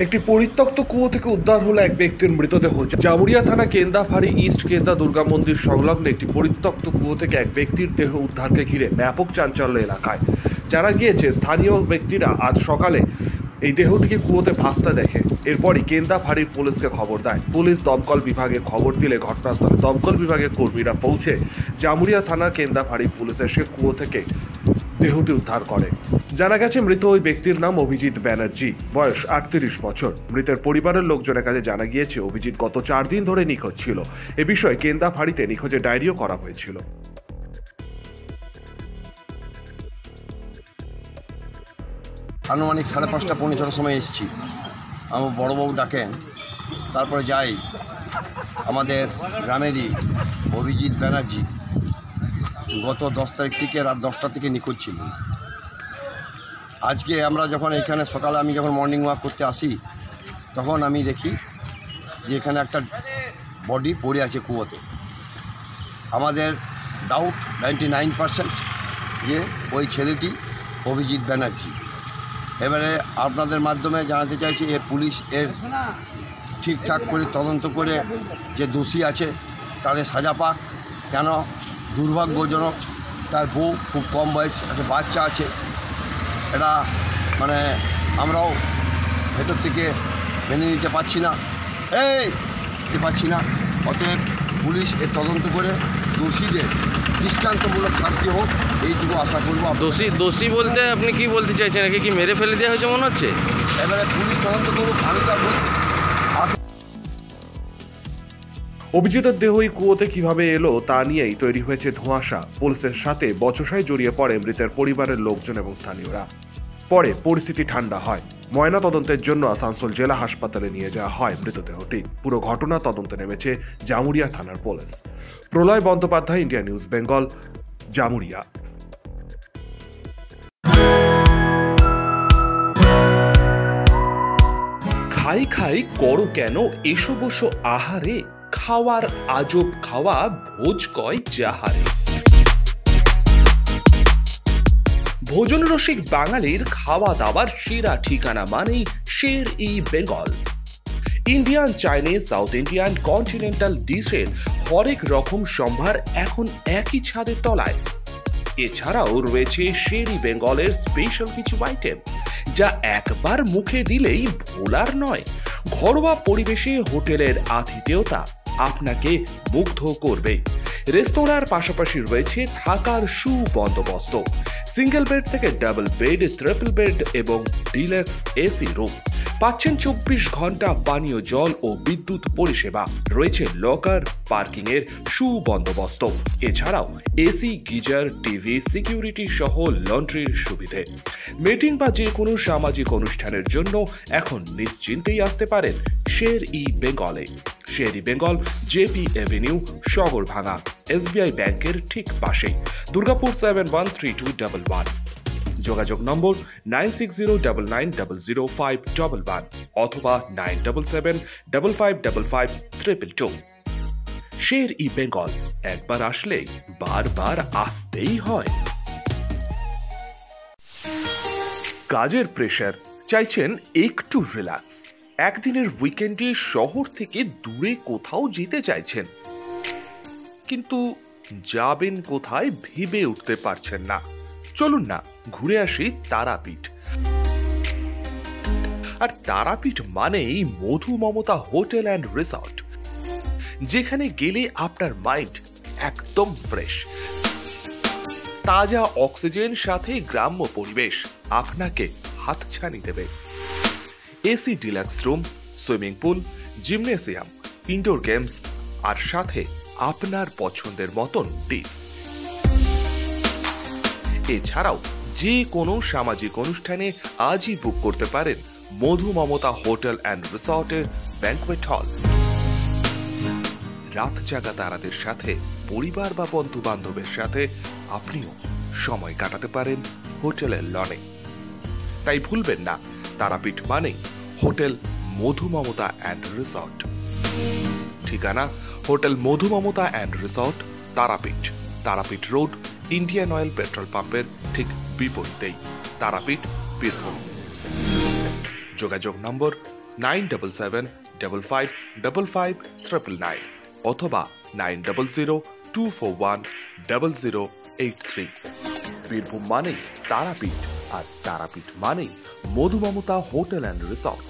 একটি পরিত্যক্ত কুয়ো থেকে উদ্ধার হলো এক ব্যক্তির মৃতদেহ। জামুরিয়া থানা কেন্দাফাড়ি ইস্ট কেন্দা দুর্গা মন্দির সংলগ্ন একটি পরিত্যক্ত কুয়ো থেকে এক ব্যক্তির দেহ উদ্ধারকে ঘিরে ব্যাপক চাঞ্চল্য এলাকায়। জানা গিয়েছে, স্থানীয় ব্যক্তিরা আজ সকালে এই দেহটিকে কুয়োতে ভাসতে দেখে। এরপরই কেন্দাফাড়ির পুলিশকে খবর দেয়। পুলিশ দমকল বিভাগে খবর দিলে ঘটনাস্থলে দমকল বিভাগের কর্মীরা পৌঁছে জামুরিয়া থানা কেন্দাফাড়ি পুলিশ এসে কুয়ো থেকে দেহটি উদ্ধার করে। জানা গেছে, মৃত ওই ব্যক্তির নাম অভিজিৎ ব্যানার্জি, বয়স 38 বছর। মৃতের পরিবারের লোকজনের কাছে জানা গিয়েছে, অভিজিৎ গত 4 দিন ধরে নিখোঁজ ছিল। এ বিষয়ে কেন্দাফাড়িতে নিখোঁজের ডায়েরিও করা হয়েছিল। আনুমানিক 5:30 পৌনে 6টার সময় এসেছি। আমার বড়োবাবু ডাকেন, তারপরে যাই। আমাদের গ্রামেরই অভিজিৎ ব্যানার্জি গত 10 তারিখ থেকে রাত 10টা থেকে নিখোঁজ ছিল। আজকে আমরা যখন এখানে সকালে আমি যখন মর্নিং ওয়াক করতে আসি, তখন আমি দেখি যে এখানে একটা বডি পড়ে আছে কুয়োতে। আমাদের ডাউট 99% যে ওই ছেলেটি অভিজিৎ ব্যানার্জি। এবারে আপনাদের মাধ্যমে জানাতে চাইছি, পুলিশ এর ঠিকঠাক করে তদন্ত করে যে দোষী আছে তাদের সাজা পাক। কেন দুর্ভাগ্যজনক, তার বউ খুব কম বয়স, একটা বাচ্চা আছে। এটা মানে আমরাও ভেতর থেকে মেনে নিতে পারছি না, অতএব পুলিশ এর তদন্ত করে দোষীদের দৃষ্টান্তমূলক শাস্তি হোক, এইটুকু আশা করবো। দোষী বলতে আপনি কি বলতে চাইছেন? নাকি কি মেরে ফেলে দেওয়া হয়েছে মনে হচ্ছে? এবারে পুলিশ তদন্ত করুক। আমি তো অভিজিতের দেহ এই কুয়োতে কিভাবে এলো তা নিয়েই তৈরি হয়েছে ধোঁয়াশা। পুলিশের সাথে বচসায় জড়িয়ে পড়ে মৃতের পরিবারের লোকজন এবং স্থানীয়রা। পরে পরিস্থিতি ঠান্ডা হয়। ময়না তদন্তের জন্য আসানসোল জেলা হাসপাতালে নিয়ে যাওয়া হয় মৃতদেহটি। পুরো ঘটনা তদন্তে নেমেছে জামুরিয়া থানার পুলিশ। প্রলয় বন্দ্যোপাধ্যায়, ইন্ডিয়া নিউজ বেঙ্গল, জামুরিয়া। খাই খাই করো কেন এসো বসো আহারে, খাওয়ার আজব খাওয়া ভোজ কয় যাহারে। ভোজন রসিক বাঙালির খাওয়া দাওয়ার সেরা ঠিকানা মানেই Sher e Bengal. Indian, Chinese, South Indian, continental ডিশের হরেক রকম সম্ভার এখন একই ছাদের তলায়। এছাড়াও রয়েছে শের ই বেঙ্গলের স্পেশাল কিছু আইটেম, যা একবার মুখে দিলেই ভোলার নয়। ঘরোয়া পরিবেশে হোটেলের আতিথেয়তা আপনাকে মুগ্ধ করবে। রেস্তোরাঁর পাশাপাশি রয়েছে থাকার সুবন্দোবস্ত। সিঙ্গেল বেড থেকে ডাবল বেড, ট্রিপল বেড এবং ডিলাক্স এসি রুম। পাচ্ছেন 24 ঘন্টা পানীয় জল ও বিদ্যুৎ পরিষেবা। রয়েছে লকার, পার্কিং এর সুবন্দোবস্ত। এছাড়াও এসি, গিজার, টিভি, সিকিউরিটি সহ লন্ড্রির সুবিধে। মিটিং বা যে কোনো সামাজিক অনুষ্ঠানের জন্য এখন নিশ্চিন্তেই আসতে পারেন শের ই বেঙ্গলে। Sher e Bengal, JP avenue, Sagarbhanga, SBI ব্যাংকের ঠিক পাশে, দুর্গাপুর 713211। যোগাযোগ নম্বর 9609900511 অথবা 9775555222। শের ই বেঙ্গল, একবার আসলে বারবার আসতেই হয়। কাজের প্রেশার, চাইছেন একটু রিল্যাক্স। একদিনের উইকেন্ডে শহর থেকে দূরে কোথাও যেতে চাইছেন, কিন্তু যাবেন কোথায় ভেবে উঠতে পারছেন না। চলুন না ঘুরে আসি তারাপীঠ। আর তারাপীঠ মানেই মধু মমতা হোটেল অ্যান্ড রিসর্ট, যেখানে গেলে আপনার মাইন্ড একদম ফ্রেশ। তাজা অক্সিজেন সাথে গ্রাম্য পরিবেশ আপনাকে হাতছানি দেবে। AC deluxe room, swimming pool, gymnasium, indoor games আর সাথে আপনার পছন্দের মতন ডিশ। এছাড়াও যে কোনো সামাজিক অনুষ্ঠানে আজই বুক করতে পারেন মধু মমতা হোটেল অ্যান্ড রিসর্টের ব্যাংকুয়েট হল। রাত জাগা তারাদের সাথে, পরিবার বা বন্ধু বান্ধবের সাথে আপনিও সময় কাটাতে পারেন হোটেলের লনে। তাই ভুলবেন না, তারাপীঠ মানে hotel Madhu Mamata and resort. ঠিকানা hotel Madhu Mamata and resort, Tarapith, Tarapith road, Indian Oil petrol পাম্পের ঠিক বিপরীতেই, তারাপীঠ, বীরভূম। যোগাযোগ নম্বর 9775559999 অথবা 9002410083। বীরভূম মানেই তারাপীঠ, আর তারাপীঠ মানেই মধু মমতা হোটেল অ্যান্ড রিসর্ট।